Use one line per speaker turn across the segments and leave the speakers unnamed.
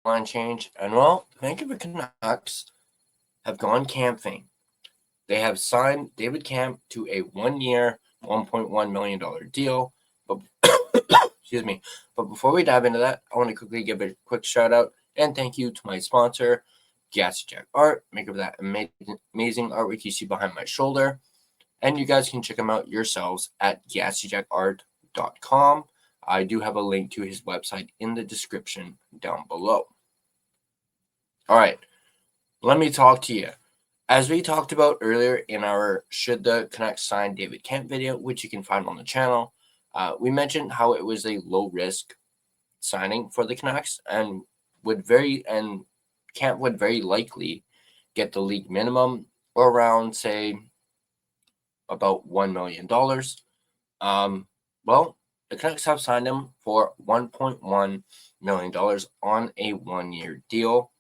line change, and well, the Vancouver Canucks have gone camping. They have signed David Kampf to a 1-year, $1.1 million deal. But excuse me. But before we dive into that, I want to quickly give a quick shout out and thank you to my sponsor, Gassy Jack Art, maker of that amazing artwork you see behind my shoulder. And you guys can check him out yourselves at GassyJackArt.com. I do have a link to his website in the description down below. All right, let me talk to you. As we talked about earlier in our Should the Canucks Sign David Kampf video, which you can find on the channel, we mentioned how it was a low-risk signing for the Canucks and Kampf would very likely get the league minimum or around, say, about $1 million. Well, the Canucks have signed him for $1.1 million on a 1-year deal.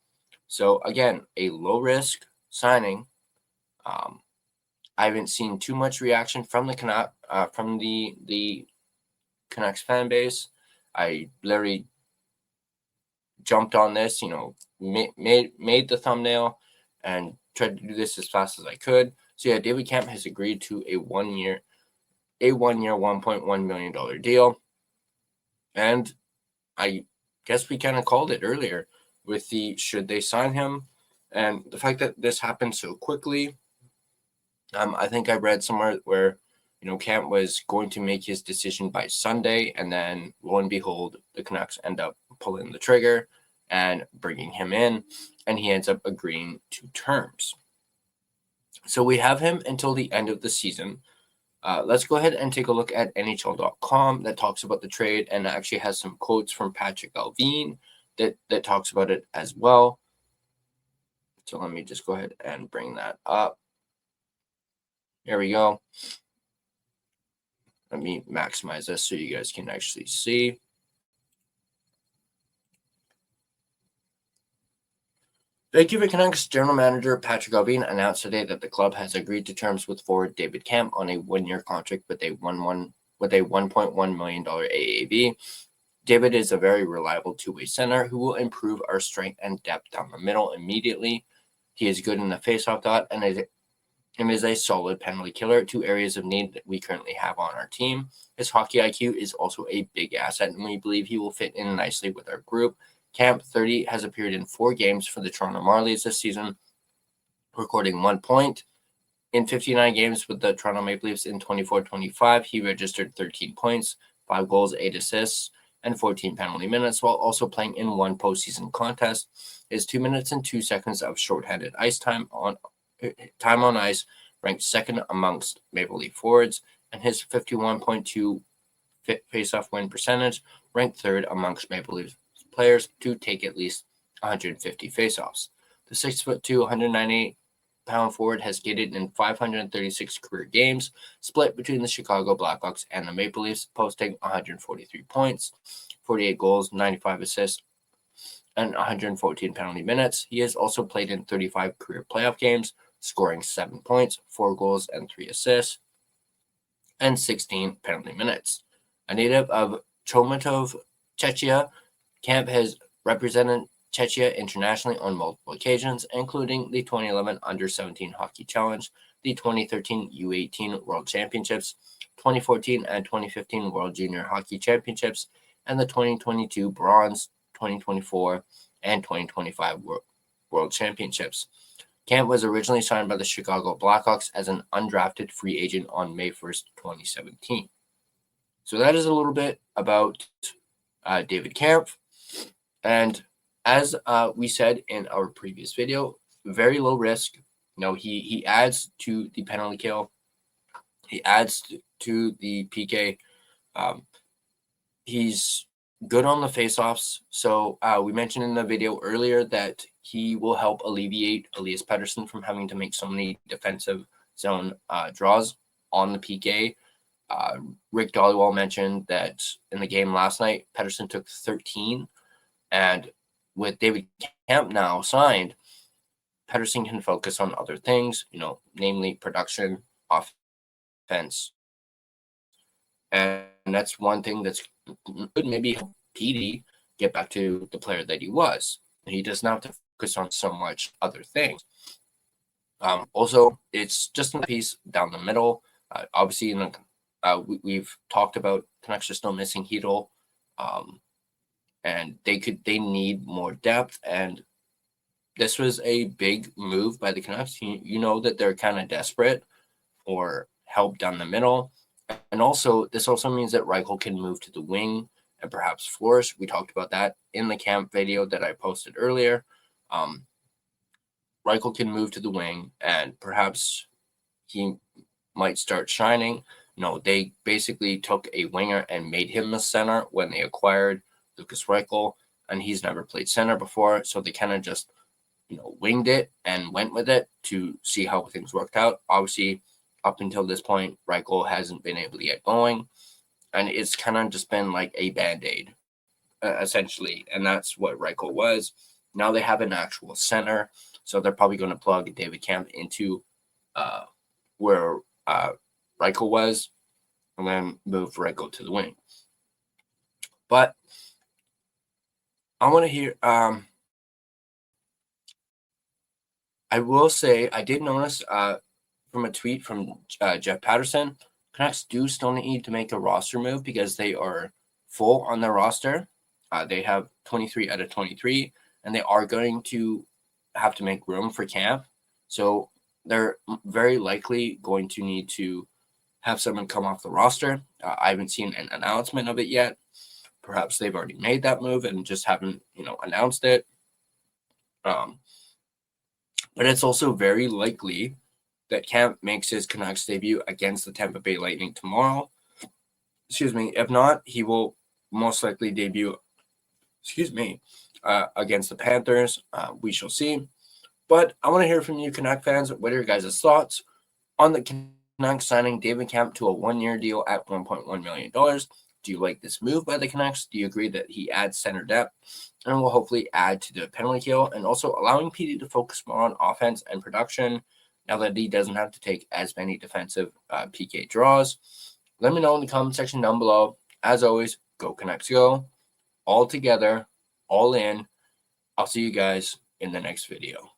So again, a low risk signing. I haven't seen too much reaction from the Canucks fan base. I literally jumped on this, made the thumbnail and tried to do this as fast as I could. So yeah, David Kampf has agreed to a one-year $1.1 million deal. And I guess we kind of called it earlier with the should they sign him, and the fact that this happened so quickly. I think I read somewhere where Kampf was going to make his decision by Sunday, and then lo and behold, the Canucks end up pulling the trigger and bringing him in, and he ends up agreeing to terms. So we have him until the end of the season. Let's go ahead and take a look at NHL.com that talks about the trade and actually has some quotes from Patrick Allvin that talks about it as well. So let me just go ahead and bring that up. Here we go. Let me maximize this so you guys can actually see. Vancouver Canucks general manager Patrick Allvin announced today that the club has agreed to terms with forward David Kampf on a 1-year contract with a $1.1 million AAV. David is a very reliable two-way center who will improve our strength and depth down the middle immediately. He is good in the faceoff dot and is a solid penalty killer, two areas of need that we currently have on our team. His hockey IQ is also a big asset, and we believe he will fit in nicely with our group. Kampf, 30, has appeared in 4 games for the Toronto Marlies this season, recording 1 point. In 59 games with the Toronto Maple Leafs in 24-25, he registered 13 points, 5 goals, 8 assists, and 14 penalty minutes, while also playing in 1 postseason contest. His 2 minutes and 2 seconds of shorthanded ice time on ice ranked second amongst Maple Leaf forwards, and his 51.2 faceoff win percentage ranked third amongst Maple Leaf players to take at least 150 faceoffs. The 6'2", 198-pound forward has skated in 536 career games, split between the Chicago Blackhawks and the Maple Leafs, posting 143 points, 48 goals, 95 assists, and 114 penalty minutes. He has also played in 35 career playoff games, scoring 7 points, 4 goals, and 3 assists, and 16 penalty minutes. A native of Chomutov, Czechia, Kampf has represented Czechia internationally on multiple occasions, including the 2011 Under-17 Hockey Challenge, the 2013 U18 World Championships, 2014 and 2015 World Junior Hockey Championships, and the 2022 Bronze, 2024, and 2025 World Championships. Kampf was originally signed by the Chicago Blackhawks as an undrafted free agent on May 1st, 2017. So that is a little bit about David Kampf. And as we said in our previous video, very low risk. He adds to the penalty kill. He adds to the PK. He's good on the faceoffs. So we mentioned in the video earlier that he will help alleviate Elias Pettersson from having to make so many defensive zone draws on the PK. Rick Dollywall mentioned that in the game last night, Pettersson took 13. And with David Kampf now signed, Pettersson can focus on other things, namely production, offense. And that's one thing that's could maybe help PD get back to the player that he was. He doesn't have to focus on so much other things. Also, it's just a piece down the middle. Obviously, we've talked about Canucks are still missing Hedel, and they need more depth. And this was a big move by the Canucks. You know that they're kind of desperate for help down the middle, and also this also means that Reichel can move to the wing and perhaps Flores. We talked about that in the camp video that I posted earlier. Reichel can move to the wing, and perhaps he might start shining. No, they basically took a winger and made him a center when they acquired Lukas Reichel, and he's never played center before, so they kind of just, winged it and went with it to see how things worked out. Obviously, up until this point, Reichel hasn't been able to get going, and it's kind of just been like a Band-Aid, essentially, and that's what Reichel was. Now they have an actual center, so they're probably going to plug David Kampf into where Reichel was, and then move Reichel to the wing. But I want to hear. I will say I did notice from a tweet from Jeff Patterson, Canucks do still need to make a roster move because they are full on their roster. They have 23 out of 23, and they are going to have to make room for Kampf. So they're very likely going to need to have someone come off the roster. I haven't seen an announcement of it yet. Perhaps they've already made that move and just haven't, announced it. But it's also very likely that Kampf makes his Canucks debut against the Tampa Bay Lightning tomorrow. If not, he will most likely debut, against the Panthers. We shall see. But I want to hear from you, Canuck fans. What are your guys' thoughts on the Canucks signing David Kampf to a one-year deal at $1.1 million? Do you like this move by the Canucks? Do you agree that he adds center depth and will hopefully add to the penalty kill, and also allowing PD to focus more on offense and production now that he doesn't have to take as many defensive PK draws? Let me know in the comment section down below. As always, go Canucks go. All together, all in. I'll see you guys in the next video.